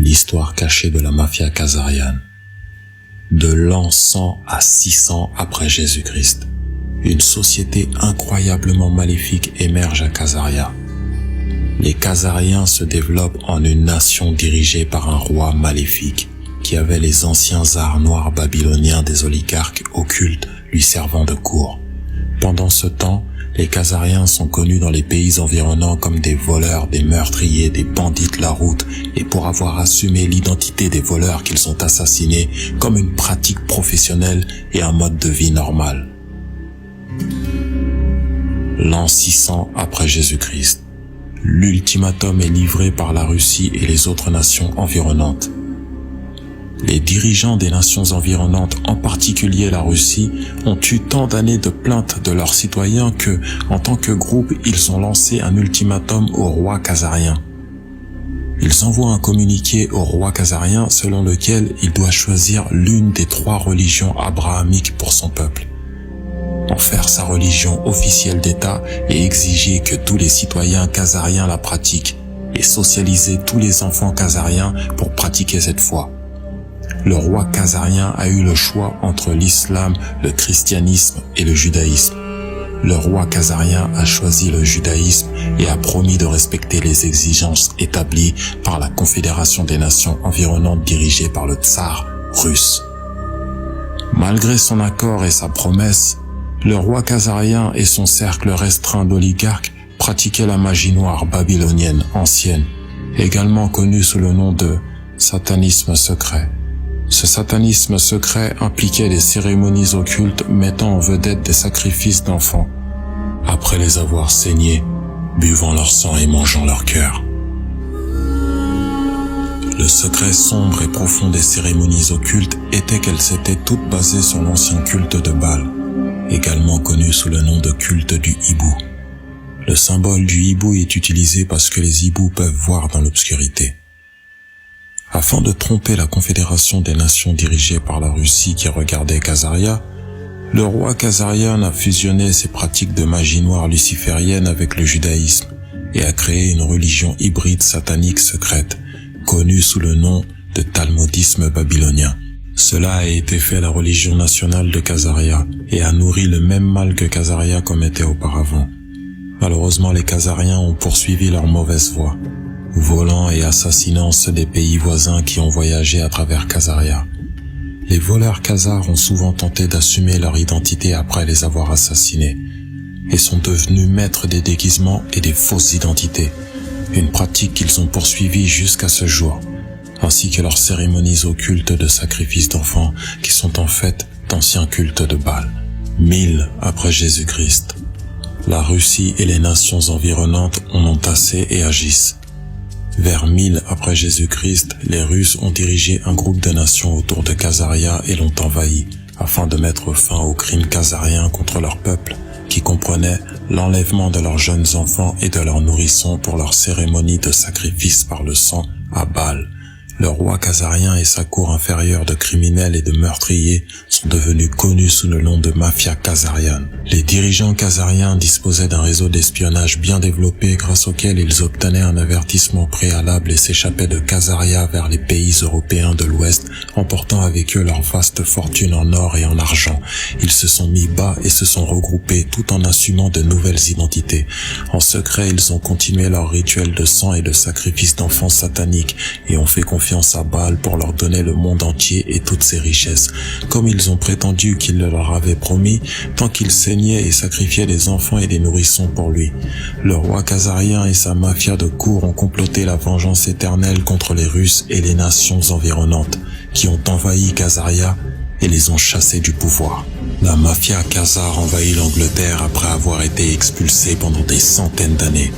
l'histoire cachée de la mafia khazariane. De l'an 100 à 600 après Jésus-Christ, une société incroyablement maléfique émerge à Khazaria. Les Khazariens se développent en une nation dirigée par un roi maléfique qui avait les anciens arts noirs babyloniens des oligarques occultes lui servant de cour. Pendant ce temps, les Khazariens sont connus dans les pays environnants comme des voleurs, des meurtriers, des bandits de la route, et pour avoir assumé l'identité des voleurs qu'ils ont assassinés comme une pratique professionnelle et un mode de vie normal. L'an 600 après Jésus-Christ, l'ultimatum est livré par la Russie et les autres nations environnantes. Les dirigeants des nations environnantes, en particulier la Russie, ont eu tant d'années de plaintes de leurs citoyens que, en tant que groupe, ils ont lancé un ultimatum au roi khazarien. Ils envoient un communiqué au roi khazarien selon lequel il doit choisir l'une des 3 religions abrahamiques pour son peuple, en faire sa religion officielle d'État et exiger que tous les citoyens khazariens la pratiquent et socialiser tous les enfants khazariens pour pratiquer cette foi. Le roi khazarien a eu le choix entre l'islam, le christianisme et le judaïsme. Le roi khazarien a choisi le judaïsme et a promis de respecter les exigences établies par la Confédération des Nations environnantes dirigée par le tsar russe. Malgré son accord et sa promesse, le roi khazarien et son cercle restreint d'oligarques pratiquaient la magie noire babylonienne ancienne, également connue sous le nom de satanisme secret. Ce satanisme secret impliquait des cérémonies occultes mettant en vedette des sacrifices d'enfants, après les avoir saignés, buvant leur sang et mangeant leur cœur. Le secret sombre et profond des cérémonies occultes était qu'elles étaient toutes basées sur l'ancien culte de Baal, également connu sous le nom de culte du hibou. Le symbole du hibou est utilisé parce que les hiboux peuvent voir dans l'obscurité. Afin de tromper la Confédération des Nations dirigée par la Russie qui regardait Khazaria, le roi khazarien a fusionné ses pratiques de magie noire luciférienne avec le judaïsme et a créé une religion hybride satanique secrète, connue sous le nom de talmudisme babylonien. Cela a été fait la religion nationale de Khazaria et a nourri le même mal que Khazaria commettait auparavant. Malheureusement, les Khazariens ont poursuivi leur mauvaise voie, volant et assassinant ceux des pays voisins qui ont voyagé à travers Khazaria. Les voleurs khazars ont souvent tenté d'assumer leur identité après les avoir assassinés et sont devenus maîtres des déguisements et des fausses identités, une pratique qu'ils ont poursuivie jusqu'à ce jour, ainsi que leurs cérémonies occultes de sacrifice d'enfants qui sont en fait d'anciens cultes de Baal. 1000 après Jésus-Christ, la Russie et les nations environnantes en ont assez et agissent. Vers 1000 après Jésus-Christ, les Russes ont dirigé un groupe de nations autour de Khazaria et l'ont envahi, afin de mettre fin aux crimes khazariens contre leur peuple, qui comprenait l'enlèvement de leurs jeunes enfants et de leurs nourrissons pour leur cérémonie de sacrifice par le sang à Baal. Le roi khazarien et sa cour inférieure de criminels et de meurtriers sont devenus connus sous le nom de mafia khazariane. Les dirigeants khazariens disposaient d'un réseau d'espionnage bien développé grâce auquel ils obtenaient un avertissement préalable et s'échappaient de Khazaria vers les pays européens de l'Ouest, emportant avec eux leur vaste fortune en or et en argent. Ils se sont mis bas et se sont regroupés tout en assumant de nouvelles identités. En secret, ils ont continué leur rituel de sang et de sacrifice d'enfants sataniques et ont fait confiance à Baal pour leur donner le monde entier et toutes ses richesses, comme ils ont prétendu qu'il le leur avait promis, tant qu'ils saignaient et sacrifiaient des enfants et des nourrissons pour lui. Le roi khazarien et sa mafia de cour ont comploté la vengeance éternelle contre les Russes et les nations environnantes, qui ont envahi Khazaria et les ont chassés du pouvoir. La mafia khazare envahit l'Angleterre après avoir été expulsée pendant des centaines d'années.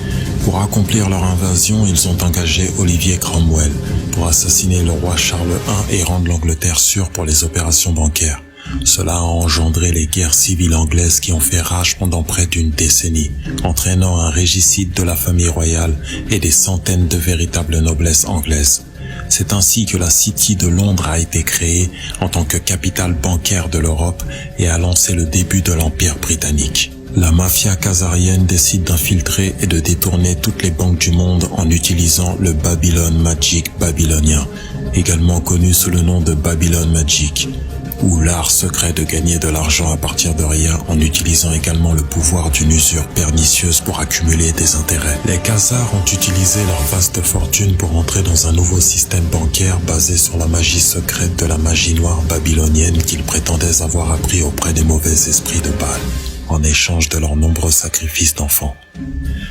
Pour accomplir leur invasion, ils ont engagé Olivier Cromwell pour assassiner le roi Charles I et rendre l'Angleterre sûre pour les opérations bancaires. Cela a engendré les guerres civiles anglaises qui ont fait rage pendant près d'une décennie, entraînant un régicide de la famille royale et des centaines de véritables noblesses anglaises. C'est ainsi que la City de Londres a été créée en tant que capitale bancaire de l'Europe et a lancé le début de l'Empire britannique. La mafia khazarienne décide d'infiltrer et de détourner toutes les banques du monde en utilisant le Babylon Magic babylonien, également connu sous le nom de Babylon Magic, ou l'art secret de gagner de l'argent à partir de rien en utilisant également le pouvoir d'une usure pernicieuse pour accumuler des intérêts. Les Khazars ont utilisé leur vaste fortune pour entrer dans un nouveau système bancaire basé sur la magie secrète de la magie noire babylonienne qu'ils prétendaient avoir appris auprès des mauvais esprits de Baal, en échange de leurs nombreux sacrifices d'enfants.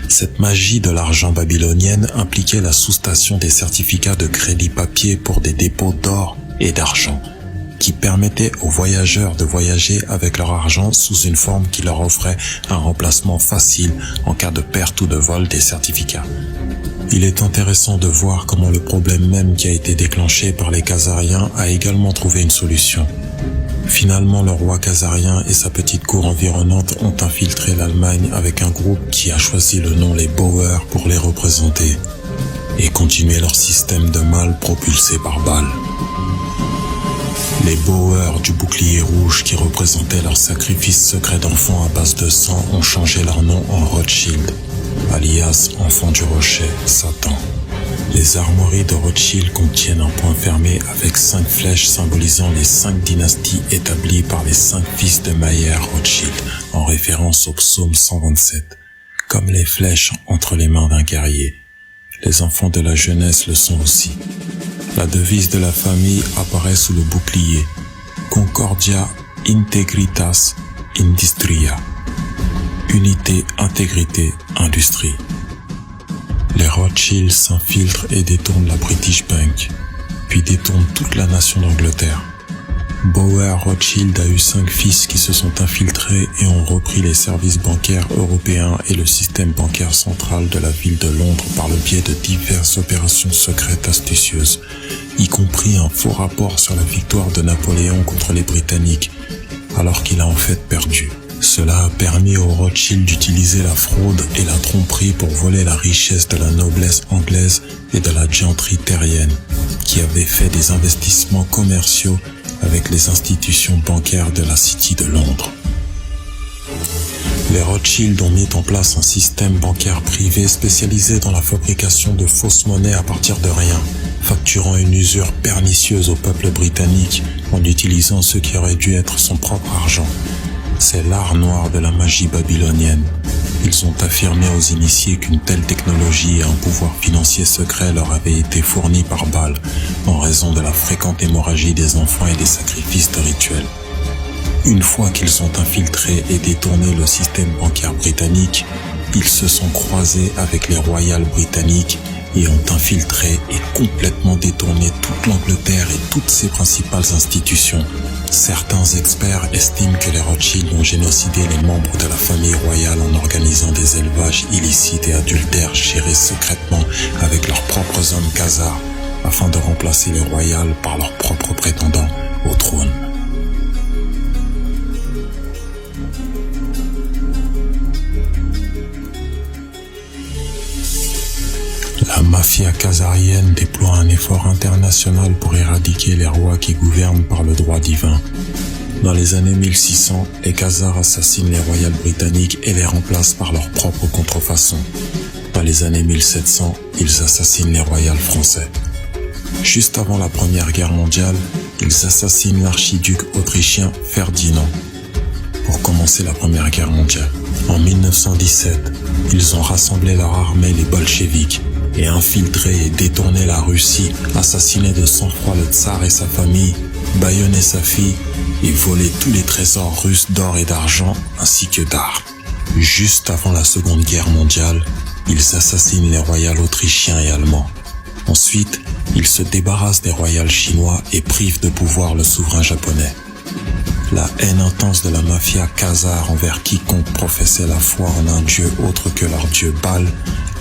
Cette magie de l'argent babylonienne impliquait la soustation des certificats de crédit papier pour des dépôts d'or et d'argent, qui permettait aux voyageurs de voyager avec leur argent sous une forme qui leur offrait un remplacement facile en cas de perte ou de vol des certificats. Il est intéressant de voir comment le problème même qui a été déclenché par les Khazariens a également trouvé une solution. Finalement, le roi khazarien et sa petite cour environnante ont infiltré l'Allemagne avec un groupe qui a choisi le nom les Boers pour les représenter et continuer leur système de mal propulsé par Baal. Les Boers du bouclier rouge qui représentaient leur sacrifice secret d'enfants à base de sang ont changé leur nom en Rothschild, alias enfant du rocher, Satan. Les armoiries de Rothschild contiennent un point fermé avec 5 flèches symbolisant les 5 dynasties établies par les 5 fils de Mayer Rothschild, en référence au psaume 127. Comme les flèches entre les mains d'un guerrier, les enfants de la jeunesse le sont aussi. La devise de la famille apparaît sous le bouclier, Concordia Integritas Industria, unité, intégrité, industrie. Les Rothschild s'infiltrent et détournent la British Bank, puis détournent toute la nation d'Angleterre. Boer Rothschild a eu 5 fils qui se sont infiltrés et ont repris les services bancaires européens et le système bancaire central de la ville de Londres par le biais de diverses opérations secrètes astucieuses, y compris un faux rapport sur la victoire de Napoléon contre les Britanniques, alors qu'il a en fait perdu. Cela a permis aux Rothschild d'utiliser la fraude et la tromperie pour voler la richesse de la noblesse anglaise et de la gentry terrienne, qui avait fait des investissements commerciaux avec les institutions bancaires de la City de Londres. Les Rothschild ont mis en place un système bancaire privé spécialisé dans la fabrication de fausses monnaies à partir de rien, facturant une usure pernicieuse au peuple britannique en utilisant ce qui aurait dû être son propre argent. C'est l'art noir de la magie babylonienne. Ils ont affirmé aux initiés qu'une telle technologie et un pouvoir financier secret leur avaient été fournis par Baal en raison de la fréquente hémorragie des enfants et des sacrifices de rituels. Une fois qu'ils ont infiltré et détourné le système bancaire britannique, ils se sont croisés avec les royales britanniques et ont infiltré et complètement détourné toute l'Angleterre et toutes ses principales institutions. Certains experts estiment que les Rothschild ont génocidé les membres de la famille royale en organisant des élevages illicites et adultères gérés secrètement avec leurs propres hommes khazars afin de remplacer les royales par leurs propres prétendants au trône. La mafia khazarienne déploie un effort international pour éradiquer les rois qui gouvernent par le droit divin. Dans les années 1600, les Khazars assassinent les royales britanniques et les remplacent par leurs propres contrefaçons. Dans les années 1700, ils assassinent les royales français. Juste avant la Première Guerre mondiale, ils assassinent l'archiduc autrichien Ferdinand pour commencer la Première Guerre mondiale. En 1917, ils ont rassemblé leur armée, les bolcheviks, et infiltré et détourné la Russie, assassiné de sang-froid le tsar et sa famille, bâillonné sa fille et volé tous les trésors russes d'or et d'argent ainsi que d'armes. Juste avant la Seconde Guerre mondiale, ils assassinent les royales autrichiens et allemands. Ensuite, ils se débarrassent des royales chinois et privent de pouvoir le souverain japonais. La haine intense de la mafia khazare envers quiconque professait la foi en un dieu autre que leur dieu Baal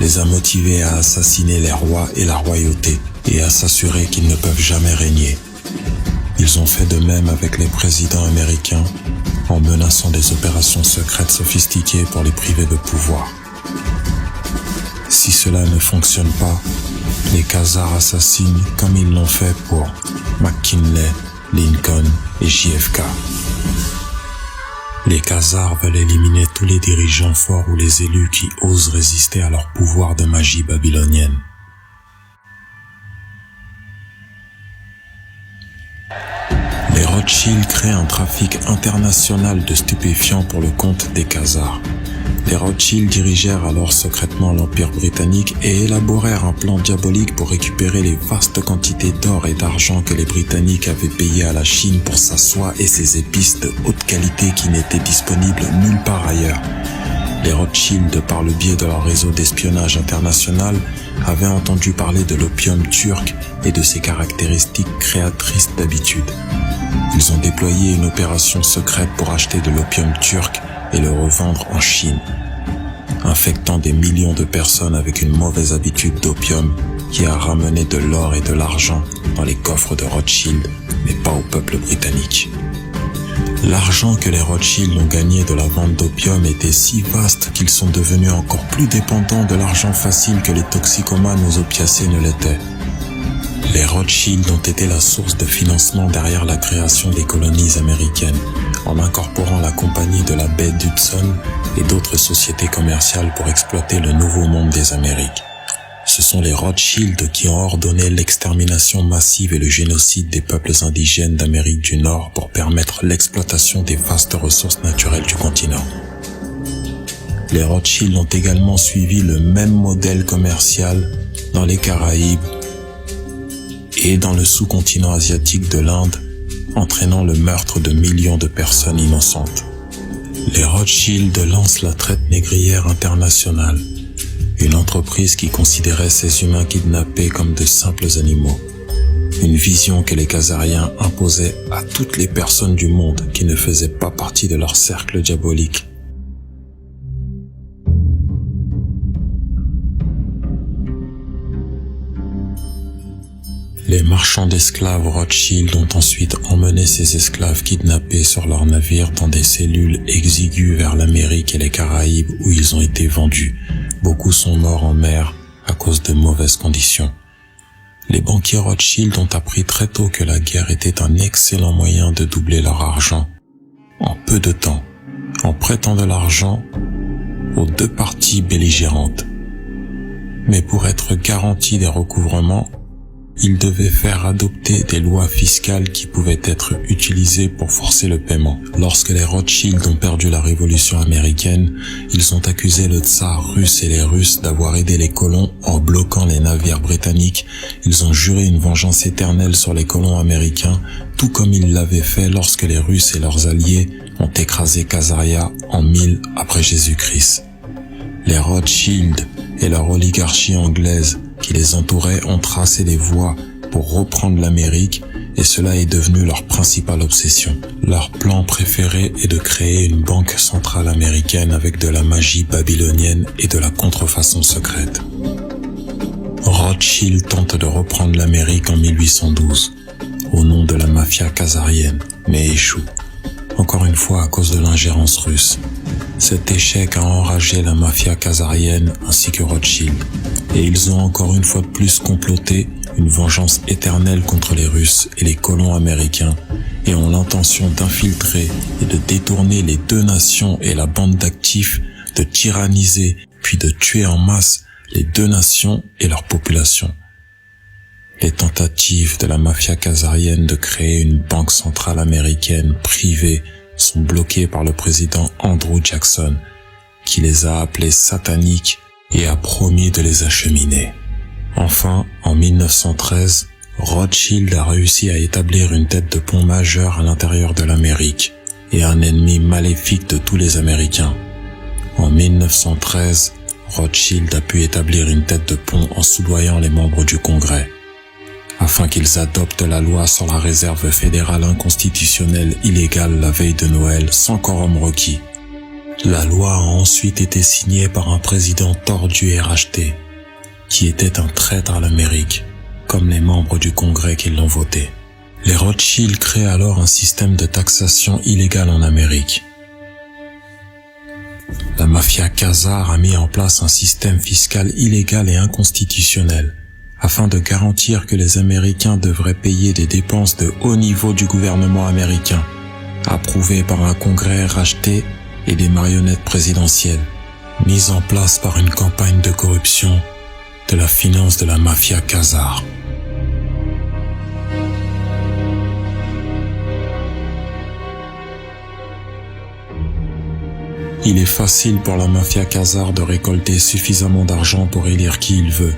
les a motivés à assassiner les rois et la royauté et à s'assurer qu'ils ne peuvent jamais régner. Ils ont fait de même avec les présidents américains en menaçant des opérations secrètes sophistiquées pour les priver de pouvoir. Si cela ne fonctionne pas, les Khazars assassinent comme ils l'ont fait pour McKinley, Lincoln et JFK. Les Khazars veulent éliminer tous les dirigeants forts ou les élus qui osent résister à leur pouvoir de magie babylonienne. Les Rothschild créent un trafic international de stupéfiants pour le compte des Khazars. Les Rothschild dirigèrent alors secrètement l'Empire britannique et élaborèrent un plan diabolique pour récupérer les vastes quantités d'or et d'argent que les Britanniques avaient payé à la Chine pour sa soie et ses épices de haute qualité qui n'étaient disponibles nulle part ailleurs. Les Rothschild, par le biais de leur réseau d'espionnage international, avaient entendu parler de l'opium turc et de ses caractéristiques créatrices d'habitude. Ils ont déployé une opération secrète pour acheter de l'opium turc et le revendre en Chine, infectant des millions de personnes avec une mauvaise habitude d'opium qui a ramené de l'or et de l'argent dans les coffres de Rothschild, mais pas au peuple britannique. L'argent que les Rothschild ont gagné de la vente d'opium était si vaste qu'ils sont devenus encore plus dépendants de l'argent facile que les toxicomanes aux opiacés ne l'étaient. Les Rothschild ont été la source de financement derrière la création des colonies américaines, en incorporant la compagnie de la baie d'Hudson et d'autres sociétés commerciales pour exploiter le nouveau monde des Amériques. Ce sont les Rothschild qui ont ordonné l'extermination massive et le génocide des peuples indigènes d'Amérique du Nord pour permettre l'exploitation des vastes ressources naturelles du continent. Les Rothschild ont également suivi le même modèle commercial dans les Caraïbes et dans le sous-continent asiatique de l'Inde, entraînant le meurtre de millions de personnes innocentes. Les Rothschild lancent la traite négrière internationale, une entreprise qui considérait ces humains kidnappés comme de simples animaux. Une vision que les Khazariens imposaient à toutes les personnes du monde qui ne faisaient pas partie de leur cercle diabolique. Les marchands d'esclaves Rothschild ont ensuite emmené ces esclaves kidnappés sur leurs navires dans des cellules exiguës vers l'Amérique et les Caraïbes où ils ont été vendus. Beaucoup sont morts en mer à cause de mauvaises conditions. Les banquiers Rothschild ont appris très tôt que la guerre était un excellent moyen de doubler leur argent en peu de temps, en prêtant de l'argent aux deux parties belligérantes. Mais pour être garantis des recouvrements, ils devaient faire adopter des lois fiscales qui pouvaient être utilisées pour forcer le paiement. Lorsque les Rothschild ont perdu la révolution américaine, ils ont accusé le tsar russe et les Russes d'avoir aidé les colons en bloquant les navires britanniques. Ils ont juré une vengeance éternelle sur les colons américains, tout comme ils l'avaient fait lorsque les Russes et leurs alliés ont écrasé Khazaria en 1000 après Jésus-Christ. Les Rothschild et leur oligarchie anglaise qui les entourait ont tracé des voies pour reprendre l'Amérique et cela est devenu leur principale obsession. Leur plan préféré est de créer une banque centrale américaine avec de la magie babylonienne et de la contrefaçon secrète. Rothschild tente de reprendre l'Amérique en 1812 au nom de la mafia khazarienne, mais échoue. Encore une fois à cause de l'ingérence russe. Cet échec a enragé la mafia khazarienne ainsi que Rothschild, et ils ont encore une fois de plus comploté une vengeance éternelle contre les Russes et les colons américains, et ont l'intention d'infiltrer et de détourner les deux nations et la bande d'actifs, de tyranniser puis de tuer en masse les deux nations et leur population. Les tentatives de la mafia khazarienne de créer une banque centrale américaine privée sont bloquées par le président Andrew Jackson, qui les a appelées sataniques et a promis de les acheminer. Enfin, en 1913, Rothschild a réussi à établir une tête de pont majeure à l'intérieur de l'Amérique et un ennemi maléfique de tous les Américains. En 1913, Rothschild a pu établir une tête de pont en soudoyant les membres du Congrès, afin qu'ils adoptent la loi sur la réserve fédérale inconstitutionnelle illégale la veille de Noël sans quorum requis. La loi a ensuite été signée par un président tordu et racheté, qui était un traître à l'Amérique, comme les membres du Congrès qui l'ont voté. Les Rothschild créent alors un système de taxation illégale en Amérique. La mafia khazare a mis en place un système fiscal illégal et inconstitutionnel, afin de garantir que les Américains devraient payer des dépenses de haut niveau du gouvernement américain. approuvée par un congrès racheté et des marionnettes présidentielles, mise en place par une campagne de corruption de la finance de la mafia khazare. Il est facile pour la mafia khazare de récolter suffisamment d'argent pour élire qui il veut,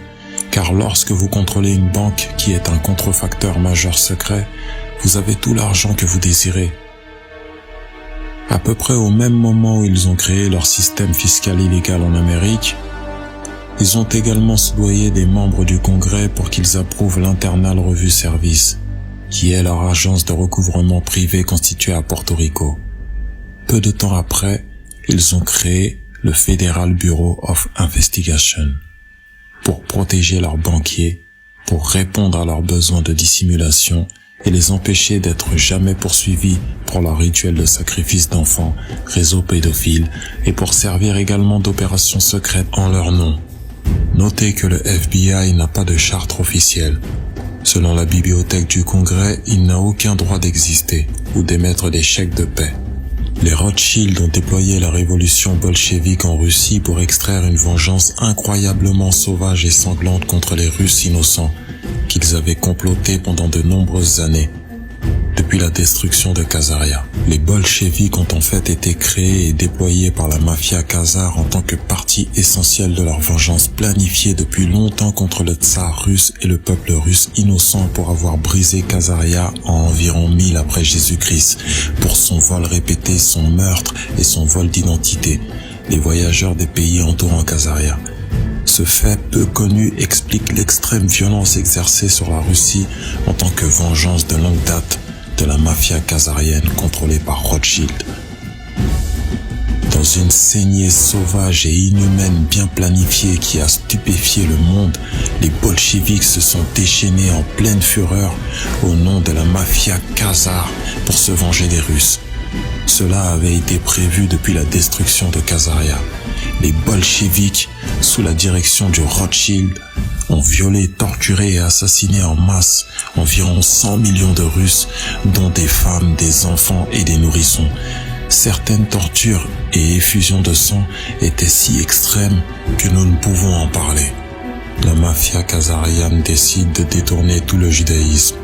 car lorsque vous contrôlez une banque qui est un contrefacteur majeur secret, vous avez tout l'argent que vous désirez. À peu près au même moment où ils ont créé leur système fiscal illégal en Amérique, ils ont également soudoyé des membres du Congrès pour qu'ils approuvent l'Internal Review Service, qui est leur agence de recouvrement privé constituée à Porto Rico. Peu de temps après, ils ont créé le Federal Bureau of Investigation pour protéger leurs banquiers, pour répondre à leurs besoins de dissimulation et les empêcher d'être jamais poursuivis pour leur rituel de sacrifice d'enfants, réseau pédophile, et pour servir également d'opérations secrètes en leur nom. Notez que le FBI n'a pas de charte officielle. Selon la bibliothèque du Congrès, il n'a aucun droit d'exister ou d'émettre des chèques de paix. Les Rothschild ont déployé la révolution bolchevique en Russie pour extraire une vengeance incroyablement sauvage et sanglante contre les Russes innocents qu'ils avaient complotés pendant de nombreuses années, depuis la destruction de Khazaria. Les bolcheviks ont en fait été créés et déployés par la mafia khazare en tant que partie essentielle de leur vengeance planifiée depuis longtemps contre le tsar russe et le peuple russe innocent pour avoir brisé Khazaria en environ 1000 après Jésus-Christ, pour son vol répété, son meurtre et son vol d'identité, les voyageurs des pays entourant Khazaria. Ce fait peu connu explique l'extrême violence exercée sur la Russie en tant que vengeance de longue date de la mafia khazarienne contrôlée par Rothschild. Dans une saignée sauvage et inhumaine bien planifiée qui a stupéfié le monde, les bolcheviks se sont déchaînés en pleine fureur au nom de la mafia khazare pour se venger des Russes. Cela avait été prévu depuis la destruction de Khazaria. Les bolcheviks, sous la direction du Rothschild, ont violé, torturé et assassiné en masse environ 100 millions de Russes, dont des femmes, des enfants et des nourrissons. Certaines tortures et effusions de sang étaient si extrêmes que nous ne pouvons en parler. La mafia khazarienne décide de détourner tout le judaïsme.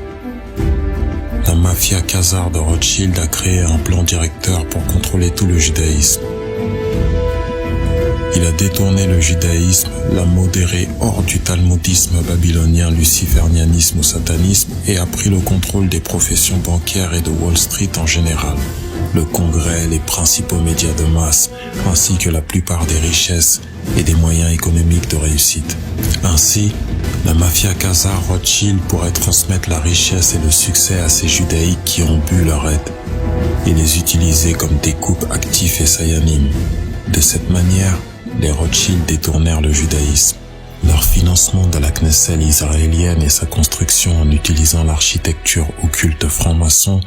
La mafia khazare de Rothschild a créé un plan directeur pour contrôler tout le judaïsme. Il a détourné le judaïsme, l'a modéré hors du talmudisme babylonien, luciférianisme ou satanisme et a pris le contrôle des professions bancaires et de Wall Street en général, le Congrès, les principaux médias de masse, ainsi que la plupart des richesses et des moyens économiques de réussite. Ainsi, la mafia khazare Rothschild pourrait transmettre la richesse et le succès à ces judaïques qui ont bu leur aide et les utiliser comme découpes actifs et sayanim. De cette manière, les Rothschild détournèrent le judaïsme. Leur financement de la Knesset israélienne et sa construction en utilisant l'architecture occulte franc-maçon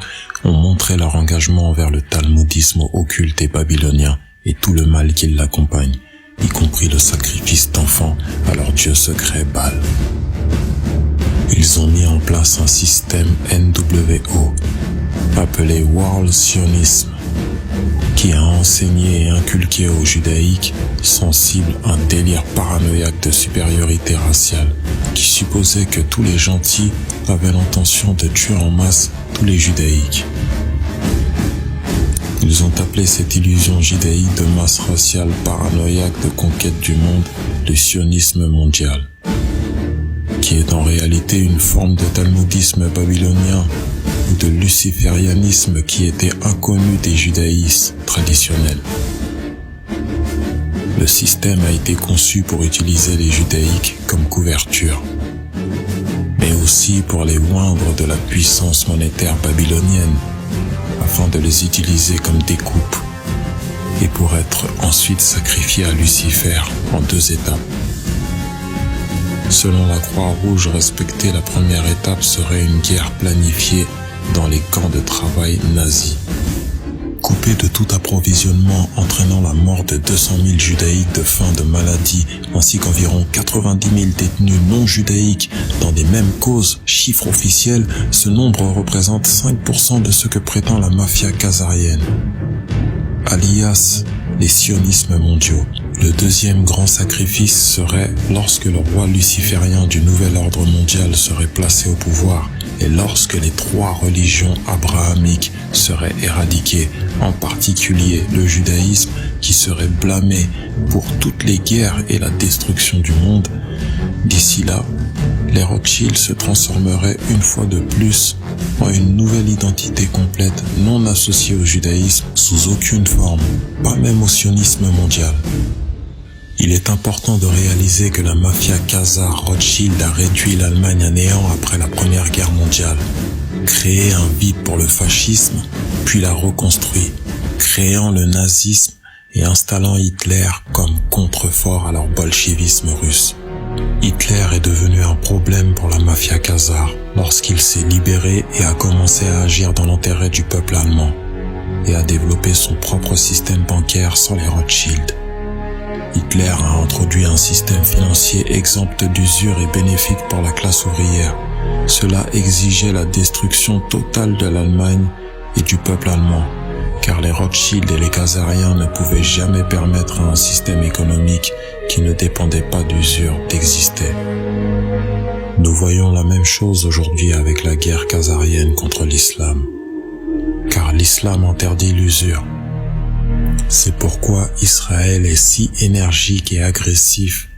ont montré leur engagement envers le talmudisme occulte et babylonien et tout le mal qui l'accompagne, y compris le sacrifice d'enfants à leur dieu secret Baal. Ils ont mis en place un système NWO, appelé World Zionism, qui a enseigné et inculqué aux judaïques sensibles un délire paranoïaque de supériorité raciale qui supposait que tous les gentils avaient l'intention de tuer en masse tous les judaïques. Ils ont appelé cette illusion judaïque de masse raciale paranoïaque de conquête du monde le sionisme mondial, qui est en réalité une forme de talmudisme babylonien ou de luciférianisme qui était inconnu des judaïstes traditionnels. Le système a été conçu pour utiliser les judaïques comme couverture, mais aussi pour les oindre de la puissance monétaire babylonienne, afin de les utiliser comme découpe, et pour être ensuite sacrifiés à Lucifer en 2 étapes. Selon la Croix-Rouge, respecter la première étape serait une guerre planifiée dans les camps de travail nazis. Coupés de tout approvisionnement, entraînant la mort de 200 000 judaïques de faim, de maladie, ainsi qu'environ 90 000 détenus non judaïques dans des mêmes causes, chiffre officiel, ce nombre représente 5% de ce que prétend la mafia khazarienne. Alias, les sionismes mondiaux. Le deuxième grand sacrifice serait lorsque le roi luciférien du nouvel ordre mondial serait placé au pouvoir et lorsque les 3 religions abrahamiques seraient éradiquées, en particulier le judaïsme qui serait blâmé pour toutes les guerres et la destruction du monde. D'ici là, les Rothschild se transformeraient une fois de plus en une nouvelle identité complète non associée au judaïsme sous aucune forme, pas même au sionisme mondial. Il est important de réaliser que la mafia khazare Rothschild a réduit l'Allemagne à néant après la Première Guerre mondiale, créé un vide pour le fascisme, puis l'a reconstruit, créant le nazisme et installant Hitler comme contrefort à leur bolchevisme russe. Hitler est devenu un problème pour la mafia khazare lorsqu'il s'est libéré et a commencé à agir dans l'intérêt du peuple allemand et a développé son propre système bancaire sans les Rothschild. Hitler a introduit un système financier exempt d'usure et bénéfique pour la classe ouvrière. Cela exigeait la destruction totale de l'Allemagne et du peuple allemand, car les Rothschild et les khazariens ne pouvaient jamais permettre à un système économique qui ne dépendait pas d'usure d'exister. Nous voyons la même chose aujourd'hui avec la guerre khazarienne contre l'islam, car l'islam interdit l'usure. C'est pourquoi Israël est si énergique et agressif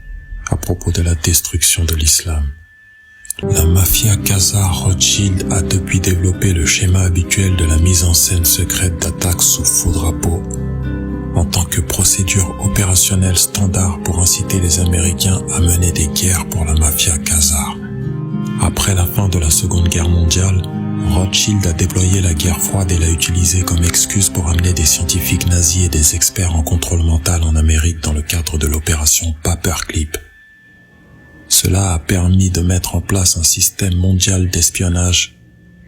à propos de la destruction de l'islam. La mafia khazare Rothschild a depuis développé le schéma habituel de la mise en scène secrète d'attaques sous faux drapeau, en tant que procédure opérationnelle standard pour inciter les Américains à mener des guerres pour la mafia khazare. Après la fin de la Seconde Guerre mondiale, Rothschild a déployé la guerre froide et l'a utilisée comme excuse pour amener des scientifiques nazis et des experts en contrôle mental en Amérique dans le cadre de l'opération Paperclip. Cela a permis de mettre en place un système mondial d'espionnage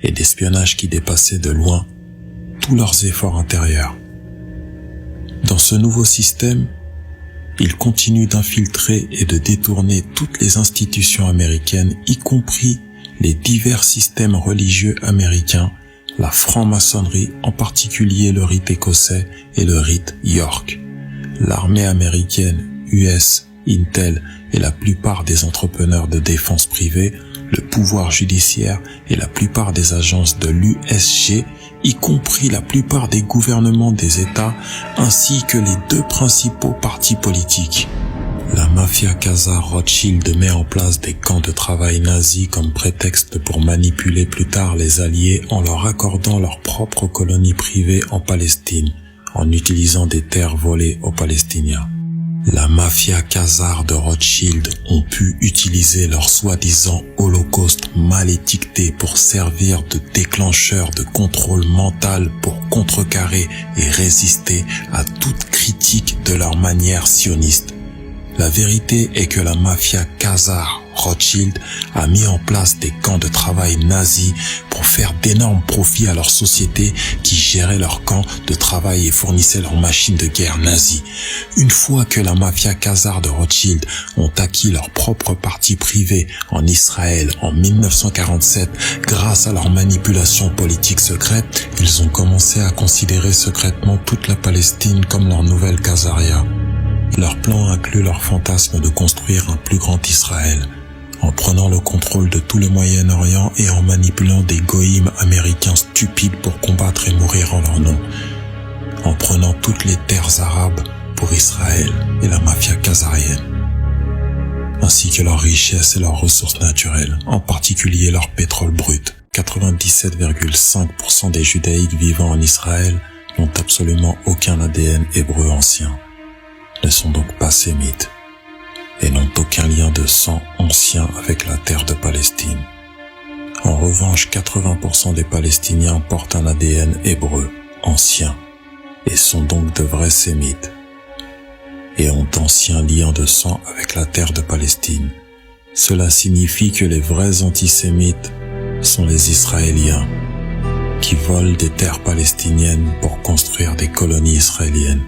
et d'espionnage qui dépassait de loin tous leurs efforts intérieurs. Dans ce nouveau système, ils continuent d'infiltrer et de détourner toutes les institutions américaines, y compris les divers systèmes religieux américains, la franc-maçonnerie, en particulier le rite écossais et le rite York, l'armée américaine, US, Intel et la plupart des entrepreneurs de défense privée, le pouvoir judiciaire et la plupart des agences de l'USG, y compris la plupart des gouvernements des États, ainsi que les 2 principaux partis politiques. La mafia khazare Rothschild met en place des camps de travail nazis comme prétexte pour manipuler plus tard les Alliés en leur accordant leur propre colonie privée en Palestine, en utilisant des terres volées aux Palestiniens. La mafia khazare de Rothschild ont pu utiliser leur soi-disant holocauste mal étiqueté pour servir de déclencheur de contrôle mental pour contrecarrer et résister à toute critique de leur manière sioniste. La vérité est que la mafia khazare Rothschild a mis en place des camps de travail nazis pour faire d'énormes profits à leur société qui gérait leurs camps de travail et fournissait leurs machines de guerre nazies. Une fois que la mafia khazare de Rothschild ont acquis leur propre parti privé en Israël en 1947 grâce à leur manipulation politique secrète, ils ont commencé à considérer secrètement toute la Palestine comme leur nouvelle Khazaria. Leur plan inclut leur fantasme de construire un plus grand Israël, en prenant le contrôle de tout le Moyen-Orient et en manipulant des goïms américains stupides pour combattre et mourir en leur nom, en prenant toutes les terres arabes pour Israël et la mafia khazarienne, ainsi que leurs richesses et leurs ressources naturelles, en particulier leur pétrole brut. 97,5% des judaïques vivant en Israël n'ont absolument aucun ADN hébreu ancien, ne sont donc pas sémites et n'ont aucun lien de sang ancien avec la terre de Palestine. En revanche, 80% des Palestiniens portent un ADN hébreu ancien et sont donc de vrais sémites et ont d'anciens liens de sang avec la terre de Palestine. Cela signifie que les vrais antisémites sont les Israéliens, qui volent des terres palestiniennes pour construire des colonies israéliennes.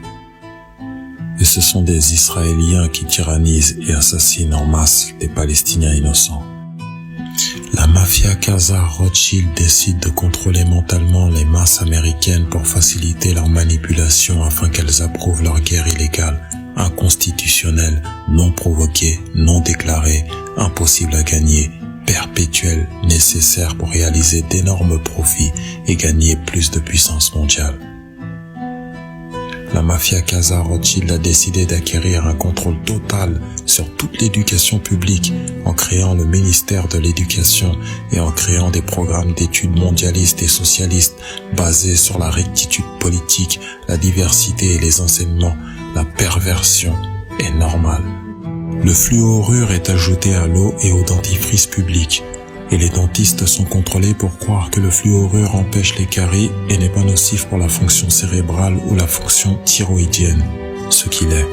Et ce sont des Israéliens qui tyrannisent et assassinent en masse des Palestiniens innocents. La mafia Khazar Rothschild décide de contrôler mentalement les masses américaines pour faciliter leur manipulation afin qu'elles approuvent leur guerre illégale, inconstitutionnelle, non provoquée, non déclarée, impossible à gagner, perpétuelle, nécessaire pour réaliser d'énormes profits et gagner plus de puissance mondiale. La mafia Khazar Rothschild a décidé d'acquérir un contrôle total sur toute l'éducation publique en créant le ministère de l'Éducation et en créant des programmes d'études mondialistes et socialistes basés sur la rectitude politique, la diversité et les enseignements. La perversion est normale. Le fluorure est ajouté à l'eau et au dentifrice public. Et les dentistes sont contrôlés pour croire que le fluorure empêche les caries et n'est pas nocif pour la fonction cérébrale ou la fonction thyroïdienne, ce qu'il est.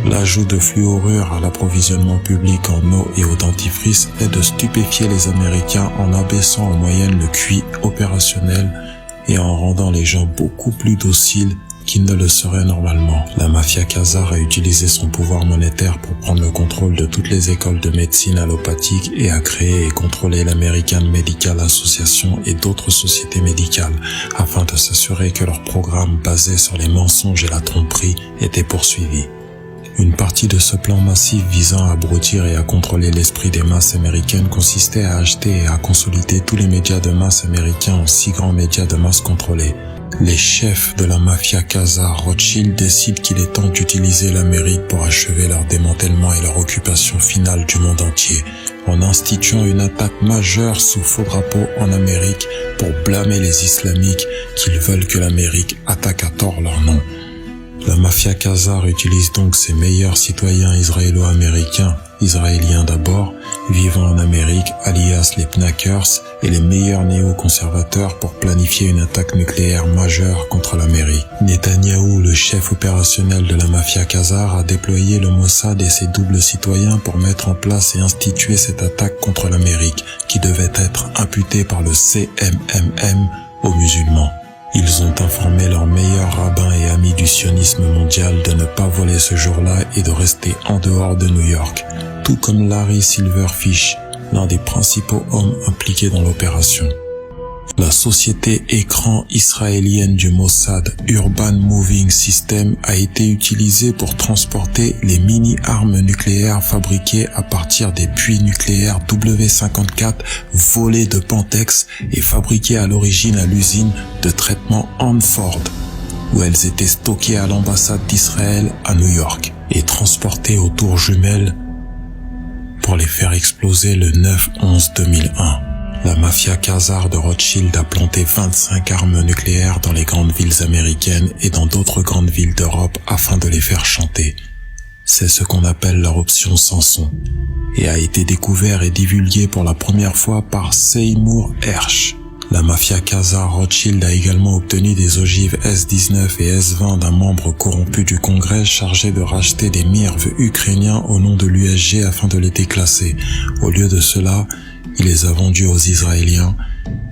L'ajout de fluorure à l'approvisionnement public en eau et au dentifrice est de stupéfier les Américains en abaissant en moyenne le QI opérationnel et en rendant les gens beaucoup plus dociles qu'ils ne le seraient normalement. La mafia Khazar a utilisé son pouvoir monétaire pour prendre le contrôle de toutes les écoles de médecine allopathique et a créé et contrôlé l'American Medical Association et d'autres sociétés médicales afin de s'assurer que leurs programmes basés sur les mensonges et la tromperie étaient poursuivis. Une partie de ce plan massif visant à abrutir et à contrôler l'esprit des masses américaines consistait à acheter et à consolider tous les médias de masse américains en 6 grands médias de masse contrôlés. Les chefs de la mafia Khazar Rothschild décident qu'il est temps d'utiliser l'Amérique pour achever leur démantèlement et leur occupation finale du monde entier, en instituant une attaque majeure sous faux drapeau en Amérique pour blâmer les islamiques qu'ils veulent que l'Amérique attaque à tort leur nom. La mafia Khazar utilise donc ses meilleurs citoyens israélo-américains, israéliens d'abord, vivant en Amérique, alias les Pnackers, et les meilleurs néoconservateurs pour planifier une attaque nucléaire majeure contre l'Amérique. Netanyahou, le chef opérationnel de la mafia Khazar, a déployé le Mossad et ses doubles citoyens pour mettre en place et instituer cette attaque contre l'Amérique, qui devait être imputée par le CMMM aux musulmans. Ils ont informé leurs meilleurs rabbins et amis du sionisme mondial de ne pas voler ce jour-là et de rester en dehors de New York, tout comme Larry Silverfish, l'un des principaux hommes impliqués dans l'opération. La société écran israélienne du Mossad, Urban Moving System, a été utilisée pour transporter les mini-armes nucléaires fabriquées à partir des puits nucléaires W54 volés de Pantex et fabriquées à l'origine à l'usine de traitement Hanford, où elles étaient stockées à l'ambassade d'Israël à New York et transportées aux tours jumelles pour les faire exploser le 9/11/2001. La mafia Khazar de Rothschild a planté 25 armes nucléaires dans les grandes villes américaines et dans d'autres grandes villes d'Europe afin de les faire chanter. C'est ce qu'on appelle leur option Samson et a été découvert et divulgué pour la première fois par Seymour Hersh. La mafia Khazar Rothschild a également obtenu des ogives S-19 et S-20 d'un membre corrompu du Congrès chargé de racheter des MIRV ukrainiens au nom de l'USG afin de les déclasser. Au lieu de cela, il les a vendus aux Israéliens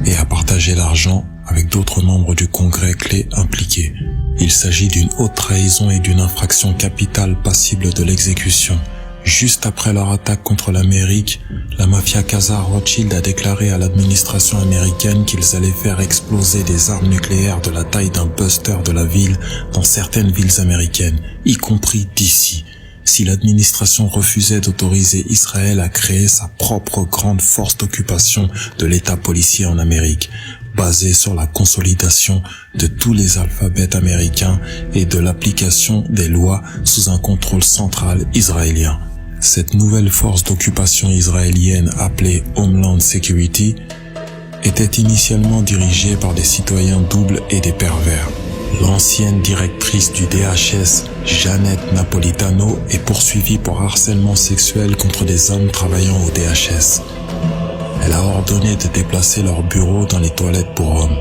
et a partagé l'argent avec d'autres membres du Congrès clés impliqués. Il s'agit d'une haute trahison et d'une infraction capitale passible de l'exécution. Juste après leur attaque contre l'Amérique, la mafia Khazar Rothschild a déclaré à l'administration américaine qu'ils allaient faire exploser des armes nucléaires de la taille d'un buster de la ville dans certaines villes américaines, y compris d'ici, si l'administration refusait d'autoriser Israël à créer sa propre grande force d'occupation de l'État policier en Amérique, basée sur la consolidation de tous les alphabets américains et de l'application des lois sous un contrôle central israélien. Cette nouvelle force d'occupation israélienne appelée Homeland Security était initialement dirigée par des citoyens doubles et des pervers. L'ancienne directrice du DHS, Janet Napolitano, est poursuivie pour harcèlement sexuel contre des hommes travaillant au DHS. Elle a ordonné de déplacer leur bureau dans les toilettes pour hommes.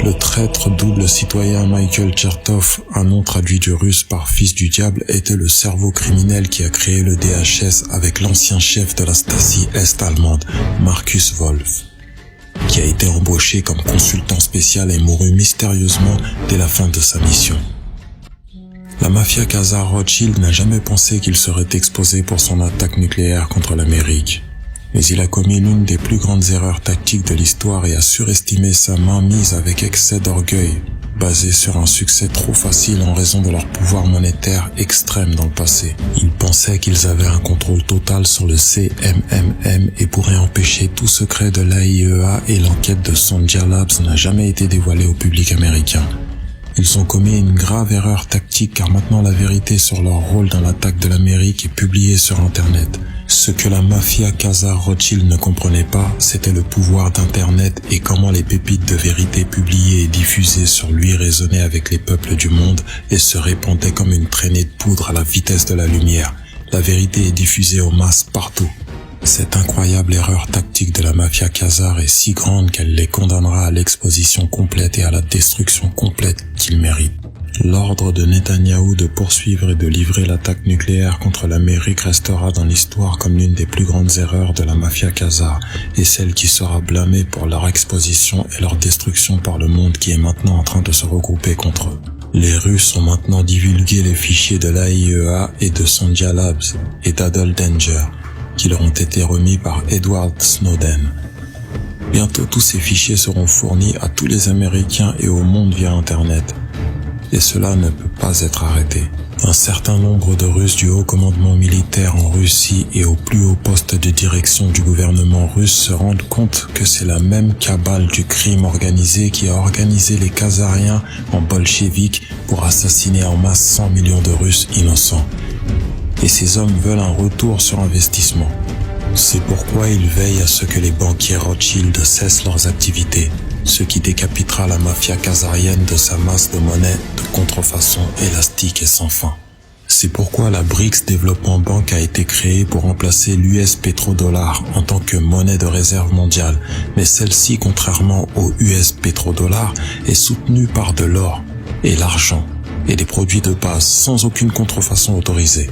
Le traître double citoyen Michael Chertoff, un nom traduit du russe par fils du diable, était le cerveau criminel qui a créé le DHS avec l'ancien chef de la Stasi est allemande, Markus Wolf. qui a été embauché comme consultant spécial et mourut mystérieusement dès la fin de sa mission. La mafia Khazar Rothschild n'a jamais pensé qu'il serait exposé pour son attaque nucléaire contre l'Amérique. Mais il a commis l'une des plus grandes erreurs tactiques de l'histoire et a surestimé sa mainmise avec excès d'orgueil, basé sur un succès trop facile en raison de leur pouvoir monétaire extrême dans le passé. Ils pensaient qu'ils avaient un contrôle total sur le CMMM et pourraient empêcher tout secret de l'AIEA, et l'enquête de Sandia Labs n'a jamais été dévoilée au public américain. Ils ont commis une grave erreur tactique car maintenant la vérité sur leur rôle dans l'attaque de l'Amérique est publiée sur Internet. Ce que la mafia Khazar Rothschild ne comprenait pas, c'était le pouvoir d'Internet et comment les pépites de vérité publiées et diffusées sur lui résonnaient avec les peuples du monde et se répandaient comme une traînée de poudre à la vitesse de la lumière. La vérité est diffusée aux masses partout. Cette incroyable erreur tactique de la mafia Khazar est si grande qu'elle les condamnera à l'exposition complète et à la destruction complète qu'ils méritent. L'ordre de Netanyahou de poursuivre et de livrer l'attaque nucléaire contre l'Amérique restera dans l'histoire comme l'une des plus grandes erreurs de la mafia Khazar et celle qui sera blâmée pour leur exposition et leur destruction par le monde qui est maintenant en train de se regrouper contre eux. Les Russes ont maintenant divulgué les fichiers de l'AIEA et de Sandia Labs et d'Adol Danger qui leur ont été remis par Edward Snowden. Bientôt tous ces fichiers seront fournis à tous les Américains et au monde via Internet. Et cela ne peut pas être arrêté. Un certain nombre de Russes du haut commandement militaire en Russie et au plus haut poste de direction du gouvernement russe se rendent compte que c'est la même cabale du crime organisé qui a organisé les Khazariens en bolcheviks pour assassiner en masse 100 millions de Russes innocents. Et ces hommes veulent un retour sur investissement. C'est pourquoi ils veillent à ce que les banquiers Rothschild cessent leurs activités, ce qui décapitera la mafia khazarienne de sa masse de monnaie de contrefaçon élastique et sans fin. C'est pourquoi la BRICS Development Bank a été créée pour remplacer l'US pétrodollar en tant que monnaie de réserve mondiale, mais celle-ci, contrairement au US pétrodollar, est soutenue par de l'or et l'argent et des produits de base sans aucune contrefaçon autorisée.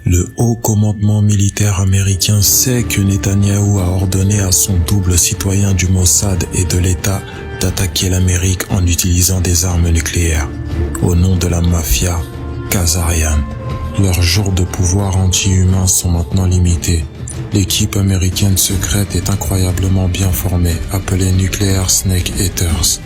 Le haut commandement militaire américain sait que Netanyahou a ordonné à son double citoyen du Mossad et de l'État d'attaquer l'Amérique en utilisant des armes nucléaires, au nom de la mafia khazarienne. Leurs jours de pouvoir anti-humain sont maintenant limités. L'équipe américaine secrète est incroyablement bien formée, appelée Nuclear Snake Eaters,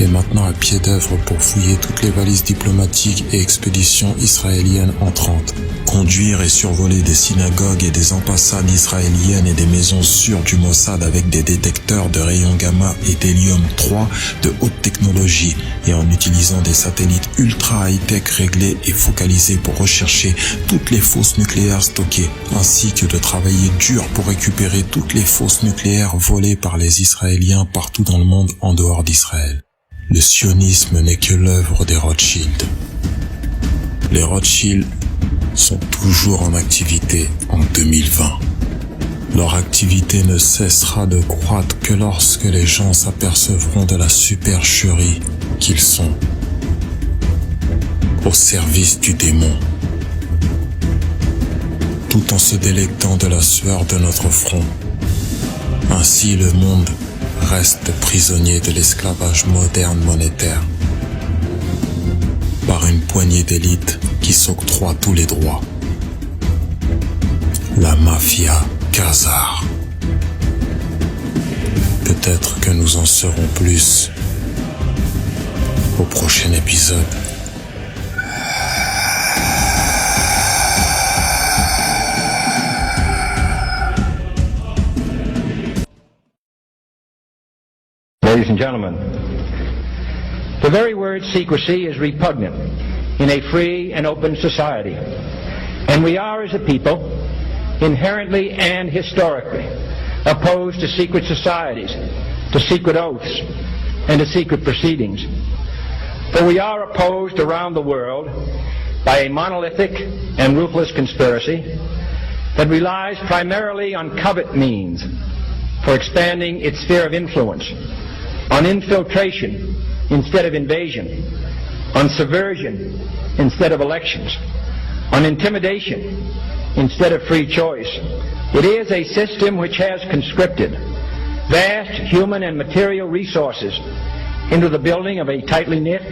est maintenant à pied d'œuvre pour fouiller toutes les valises diplomatiques et expéditions israéliennes entrantes, conduire et survoler des synagogues et des ambassades israéliennes et des maisons sûres du Mossad avec des détecteurs de rayons gamma et d'hélium-3 de haute technologie et en utilisant des satellites ultra high-tech réglés et focalisés pour rechercher toutes les fausses nucléaires stockées, ainsi que de travailler dur pour récupérer toutes les fausses nucléaires volées par les Israéliens partout dans le monde en dehors d'Israël. Le sionisme n'est que l'œuvre des Rothschild. Les Rothschild sont toujours en activité en 2020. Leur activité ne cessera de croître que lorsque les gens s'apercevront de la supercherie qu'ils sont au service du démon, tout en se délectant de la sueur de notre front. Ainsi le monde reste prisonnier de l'esclavage moderne monétaire par une poignée d'élites qui s'octroient tous les droits. La mafia Khazar. Peut-être que nous en saurons plus au prochain épisode. Ladies and gentlemen, the very word secrecy is repugnant in a free and open society. And we are, as a people, inherently and historically opposed to secret societies, to secret oaths, and to secret proceedings. For we are opposed around the world by a monolithic and ruthless conspiracy that relies primarily on covert means for expanding its sphere of influence, on infiltration instead of invasion, on subversion instead of elections, on intimidation instead of free choice. It is a system which has conscripted vast human and material resources into the building of a tightly knit,